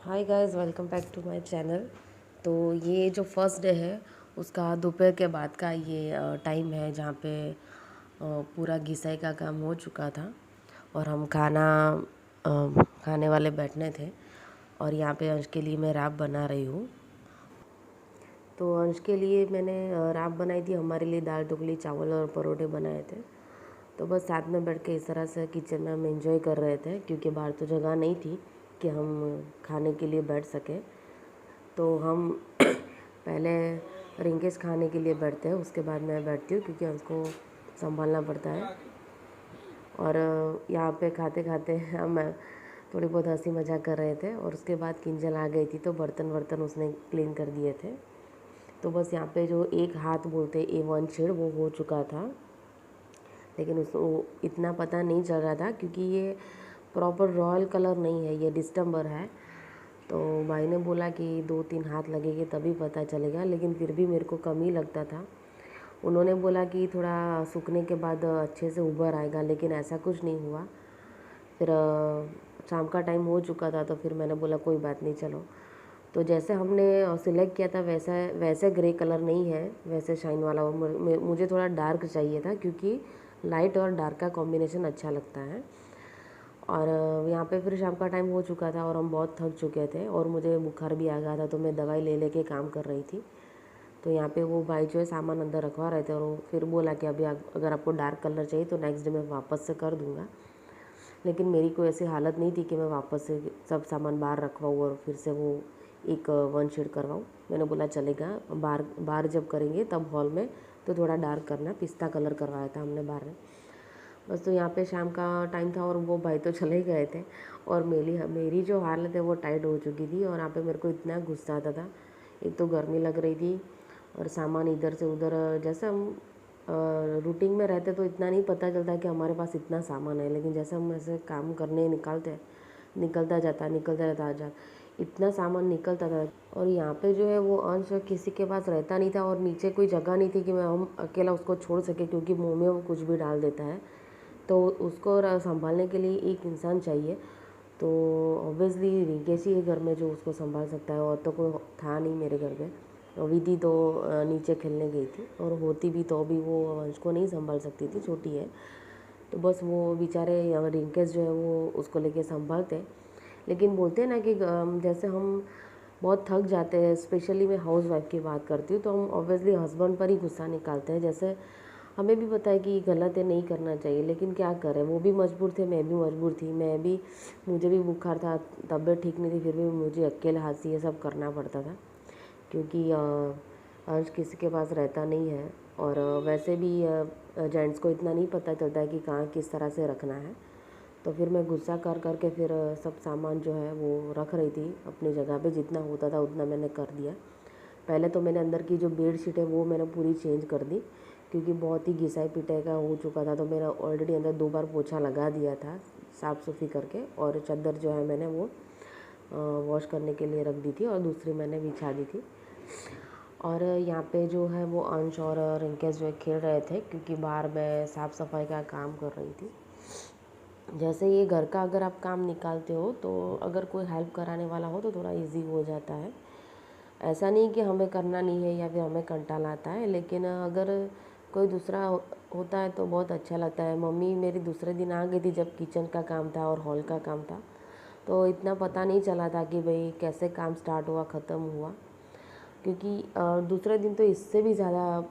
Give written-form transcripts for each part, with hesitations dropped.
Hi guys, welcome back to my channel. तो ये जो फर्स्ट डे है उसका दोपहर के बाद का ये टाइम है जहाँ पे पूरा घिसाई का काम हो चुका था और हम खाने वाले बैठने थे। और यहाँ पे अंश के लिए मैं राब बना रही हूँ। तो अंश के लिए मैंने राब बनाई थी, हमारे लिए दाल ढोकली चावल और परोठे बनाए थे। तो बस साथ में बैठ के इस तरह से किचन में हम एंजॉय कर रहे थे, क्योंकि बाहर तो जगह नहीं थी कि हम खाने के लिए बैठ सके। तो हम पहले रिंकेश खाने के लिए बैठते हैं, उसके बाद मैं बैठती हूँ क्योंकि उसको संभालना पड़ता है। और यहाँ पे खाते खाते हम थोड़ी बहुत हंसी मजाक कर रहे थे और उसके बाद किंजल आ गई थी तो बर्तन वर्तन उसने क्लीन कर दिए थे। तो बस यहाँ पे जो एक हाथ बोलते A1 शेड वो हो चुका था, लेकिन उसको इतना पता नहीं चल रहा था क्योंकि ये प्रॉपर रॉयल कलर नहीं है, ये डिस्टेम्बर है। तो भाई ने बोला कि 2-3 हाथ लगेंगे तभी पता चलेगा, लेकिन फिर भी मेरे को कम ही लगता था। उन्होंने बोला कि थोड़ा सूखने के बाद अच्छे से उभर आएगा, लेकिन ऐसा कुछ नहीं हुआ। फिर शाम का टाइम हो चुका था तो फिर मैंने बोला कोई बात नहीं, चलो। तो जैसे हमने सिलेक्ट किया था वैसा वैसे ग्रे कलर नहीं है, वैसे शाइन वाला मुझे थोड़ा डार्क चाहिए था क्योंकि लाइट और डार्क का कॉम्बिनेशन अच्छा लगता है। और यहाँ पे फिर शाम का टाइम हो चुका था और हम बहुत थक चुके थे और मुझे बुखार भी आ गया था, तो मैं दवाई ले लेके काम कर रही थी। तो यहाँ पे वो भाई जो है सामान अंदर रखवा रहे थे और वो फिर बोला कि अभी अगर आपको डार्क कलर चाहिए तो नेक्स्ट डे मैं वापस से कर दूँगा। लेकिन मेरी कोई ऐसी हालत नहीं थी कि मैं वापस से सब सामान बाहर रखवाऊँ और फिर से वो एक वन शेड करवाऊँ। मैंने बोला चलेगा, बाहर बाहर जब करेंगे तब हॉल में तो थोड़ा डार्क करना, पिस्ता कलर करवाया था हमने बाहर में। बस तो यहाँ पे शाम का टाइम था और वो भाई तो चले गए थे और मेरी जो हालत है वो टाइट हो चुकी थी। और यहाँ पे मेरे को इतना गुस्सा आता था, एक तो गर्मी लग रही थी और सामान इधर से उधर। जैसे हम रूटीन में रहते तो इतना नहीं पता चलता कि हमारे पास इतना सामान है, लेकिन जैसे हम ऐसे काम करने निकलता जाता इतना सामान निकलता था। और यहाँ पे जो है वो अंश किसी के पास रहता नहीं था और नीचे कोई जगह नहीं थी कि हम अकेला उसको छोड़ सके, क्योंकि मुँह में वो कुछ भी डाल देता है। तो उसको संभालने के लिए एक इंसान चाहिए। तो ऑब्वियसली रिंकेश ही है घर में जो उसको संभाल सकता है, और तो कोई था नहीं मेरे घर में। विधि तो नीचे खेलने गई थी और होती भी तो भी वो वंश को नहीं संभाल सकती थी, छोटी है। तो बस वो बेचारे रिंकेश जो है वो उसको लेके संभालते। लेकिन बोलते हैं ना कि जैसे हम बहुत थक जाते हैं, स्पेशली मैं हाउस वाइफ की बात करती हूँ, तो हम ऑब्वियसली हस्बैंड पर ही गुस्सा निकालते हैं। जैसे हमें भी पता है कि ये गलत है, नहीं करना चाहिए, लेकिन क्या करें, वो भी मजबूर थे, मैं भी मजबूर थी। मुझे भी बुखार था, तबीयत ठीक नहीं थी, फिर भी मुझे अकेले हाथ से ये सब करना पड़ता था क्योंकि अंश किसी के पास रहता नहीं है। और वैसे भी जेंट्स को इतना नहीं पता चलता है कि कहाँ किस तरह से रखना है। तो फिर मैं गुस्सा कर कर के फिर सब सामान जो है वो रख रही थी अपनी जगह पे, जितना होता था उतना मैंने कर दिया। पहले तो मैंने अंदर की जो बेड शीट है वो मैंने पूरी चेंज कर दी, क्योंकि बहुत ही घिसाई पिटाई का हो चुका था। तो मैंने ऑलरेडी अंदर 2 बार पोछा लगा दिया था साफ़ सुथरी करके, और चादर जो है मैंने वो वॉश करने के लिए रख दी थी और दूसरी मैंने बिछा दी थी। और यहाँ पे जो है वो अंश और रिंकेश जो है खेल रहे थे, क्योंकि बाहर मैं साफ़ सफाई का काम कर रही थी। जैसे ये घर का अगर आप काम निकालते हो तो अगर कोई हेल्प कराने वाला हो तो थोड़ा इजी हो जाता है। ऐसा नहीं कि हमें करना नहीं है या फिर हमें कंटाला आता है, लेकिन अगर कोई दूसरा होता है तो बहुत अच्छा लगता है। मम्मी मेरी दूसरे दिन आ गई थी जब किचन का काम था और हॉल का काम था, तो इतना पता नहीं चला था कि भाई कैसे काम स्टार्ट हुआ ख़त्म हुआ, क्योंकि दूसरे दिन तो इससे भी ज़्यादा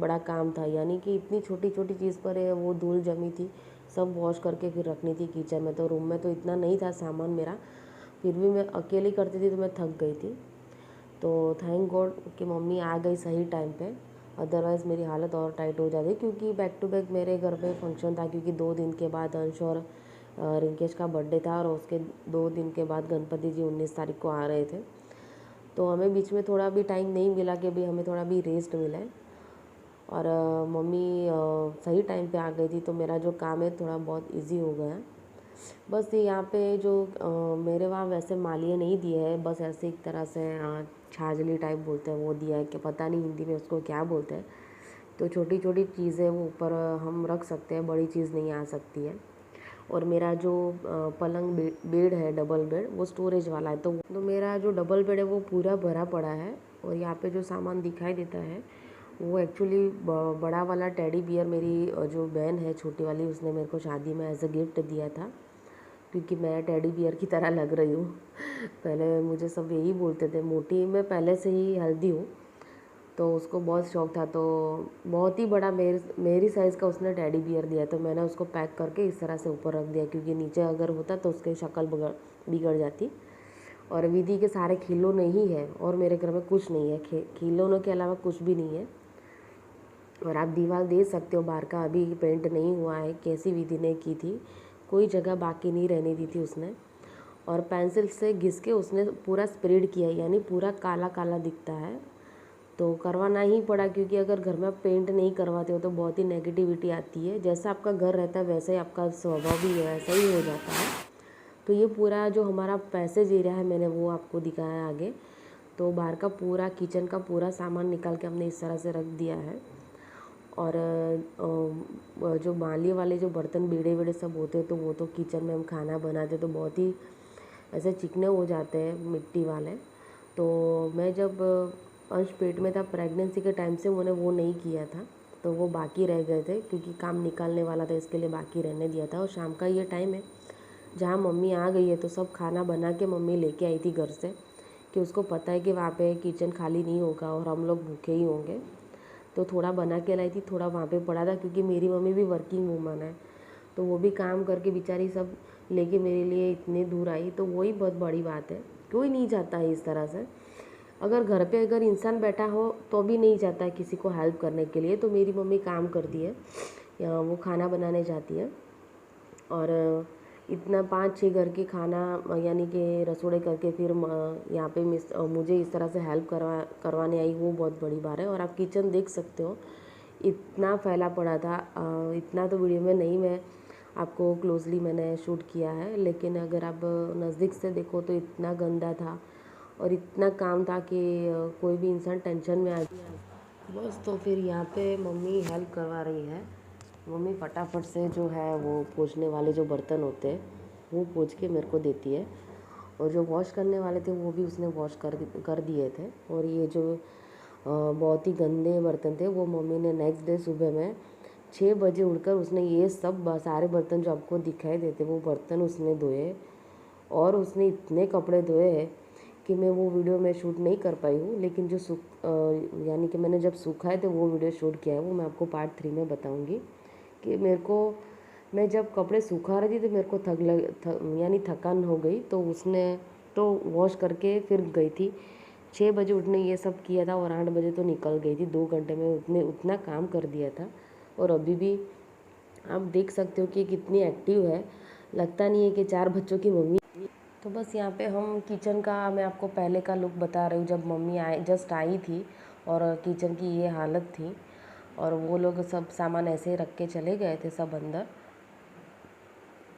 बड़ा काम था। यानी कि इतनी छोटी छोटी चीज़ पर वो धूल जमी थी, सब वॉश करके फिर रखनी थी किचन में। तो रूम में तो इतना नहीं था सामान मेरा, फिर भी मैं अकेली करती थी तो मैं थक गई थी। तो थैंक गॉड कि मम्मी आ गई सही टाइम पे, अदरवाइज़ मेरी हालत और टाइट हो जाती, क्योंकि बैक टू बैक मेरे घर पे फंक्शन था। क्योंकि 2 दिन के बाद अंश और रिंकेश का बर्थडे था और उसके 2 दिन के बाद गणपति जी 19 तारीख को आ रहे थे। तो हमें बीच में थोड़ा भी टाइम नहीं मिला कि भाई हमें थोड़ा भी रेस्ट मिले। और मम्मी सही टाइम पे आ गई थी तो मेरा जो काम है थोड़ा बहुत इजी हो गया। बस ये यहाँ पे जो मेरे वहाँ वैसे मालिये नहीं दिए है, बस ऐसे एक तरह से छाजली टाइप बोलते हैं वो दिया है, कि पता नहीं हिंदी में उसको क्या बोलते हैं। तो छोटी छोटी चीज़ें वो ऊपर हम रख सकते हैं, बड़ी चीज़ नहीं आ सकती है। और मेरा जो पलंग बेड है, डबल बेड, वो स्टोरेज वाला है। तो मेरा जो डबल बेड है वो पूरा भरा पड़ा है। और यहाँ पे जो सामान दिखाई देता है वो एक्चुअली बड़ा वाला टेडी बियर मेरी जो बहन है छोटी वाली, उसने मेरे को शादी में एज अ गिफ्ट दिया था, क्योंकि मैं टेडी बियर की तरह लग रही हूँ। पहले मुझे सब यही बोलते थे, मोटी मैं पहले से ही हेल्दी हूँ, तो उसको बहुत शौक था। तो बहुत ही बड़ा मेरी साइज़ का उसने टेडी बियर दिया, तो मैंने उसको पैक करके इस तरह से ऊपर रख दिया, क्योंकि नीचे अगर होता तो उसकी शक्ल बिगड़ जाती। और विधि के सारे खिलौने ही है और मेरे घर में कुछ नहीं है, खिलौनों के अलावा कुछ भी नहीं है। और आप दीवार देख सकते हो बाहर का, अभी पेंट नहीं हुआ है, कैसी विधि ने की थी, कोई जगह बाकी नहीं रहने दी थी उसने। और पेंसिल से घिस के उसने पूरा स्प्रेड किया, यानी पूरा काला काला दिखता है। तो करवाना ही पड़ा, क्योंकि अगर घर में आप पेंट नहीं करवाते हो तो बहुत ही नेगेटिविटी आती है। जैसा आपका घर रहता है वैसे ही आपका स्वभाव भी वैसा ही हो जाता है। तो ये पूरा जो हमारा पैसेज एरिया है, मैंने वो आपको दिखाया आगे। तो बाहर का पूरा किचन का पूरा सामान निकाल के हमने इस तरह से रख दिया है। और जो माली वाले जो बर्तन बीड़े वीड़े सब होते हैं, तो वो तो किचन में हम खाना बनाते तो बहुत ही ऐसे चिकने हो जाते हैं, मिट्टी वाले। तो मैं जब अंश पेट में था प्रेगनेंसी के टाइम से मैंने वो नहीं किया था, तो वो बाकी रह गए थे, क्योंकि काम निकालने वाला था, इसके लिए बाकी रहने दिया था। और शाम का ये टाइम है जहाँ मम्मी आ गई है, तो सब खाना बना के मम्मी लेके आई थी घर से, कि उसको पता है कि वहाँ पे किचन खाली नहीं होगा और हम लोग भूखे ही होंगे। तो थोड़ा बना के लाई थी, थोड़ा वहाँ पे पड़ा था, क्योंकि मेरी मम्मी भी वर्किंग वूमन है, तो वो भी काम करके बेचारी सब लेके मेरे लिए इतने दूर आई। तो वही बहुत बड़ी बात है, कोई नहीं चाहता है इस तरह से। अगर घर पे अगर इंसान बैठा हो तो भी नहीं चाहता है किसी को हेल्प करने के लिए। तो मेरी मम्मी काम करती है या वो खाना बनाने जाती है, और इतना 5-6 घर के खाना यानी कि रसोड़े करके फिर यहाँ पे मुझे इस तरह से हेल्प करवाने आई, वो बहुत बड़ी बात है। और आप किचन देख सकते हो, इतना फैला पड़ा था। इतना तो वीडियो में नहीं मैं आपको क्लोजली मैंने शूट किया है, लेकिन अगर आप नज़दीक से देखो तो इतना गंदा था और इतना काम था कि कोई भी इंसान टेंशन में आ गया। बस तो फिर यहाँ पे मम्मी हेल्प करवा रही है। मम्मी फटाफट से जो है वो पोंछने वाले जो बर्तन होते हैं वो पोंछ के मेरे को देती है, और जो वॉश करने वाले थे वो भी उसने वॉश कर दिए थे। और ये जो बहुत ही गंदे बर्तन थे वो मम्मी ने नेक्स्ट डे सुबह में 6 बजे उठकर उसने ये सब सारे बर्तन जो आपको दिखाई देते वो बर्तन उसने धोए। और उसने इतने कपड़े धोए हैं कि मैं वो वीडियो में शूट नहीं कर पाई हूँ, लेकिन जो यानी कि मैंने जब सुखाए थे वो वीडियो शूट किया है, वो मैं आपको पार्ट 3 में बताऊँगी। कि मैं जब कपड़े सुखा रही थी तो मेरे को यानी थकान हो गई, तो उसने तो वॉश करके फिर गई थी। 6 बजे उठने ये सब किया था और 8 बजे तो निकल गई थी। 2 घंटे में उतना काम कर दिया था। और अभी भी आप देख सकते हो कि कितनी एक्टिव है, लगता नहीं है कि 4 बच्चों की मम्मी। तो बस यहाँ पे हम किचन का मैं आपको पहले का लुक बता रही हूँ, जब मम्मी जस्ट आई थी और किचन की ये हालत थी। और वो लोग सब सामान ऐसे ही रख के चले गए थे सब अंदर।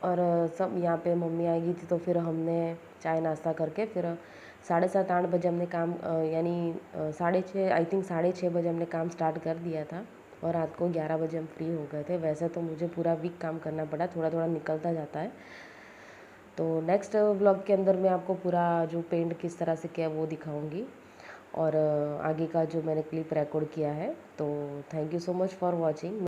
और सब यहाँ पे मम्मी आएगी थी, तो फिर हमने चाय नाश्ता करके फिर 7:30-8 बजे हमने काम यानी 6:30 आई थिंक 6:30 बजे हमने काम स्टार्ट कर दिया था। और रात को 11 बजे हम फ्री हो गए थे। वैसे तो मुझे पूरा वीक काम करना पड़ा, थोड़ा थोड़ा निकलता जाता है। तो नेक्स्ट व्लॉग के अंदर मैं आपको पूरा जो पेंट किस तरह से किया वो दिखाऊंगी, और आगे का जो मैंने क्लिप रिकॉर्ड किया है। तो thank you so much for watching.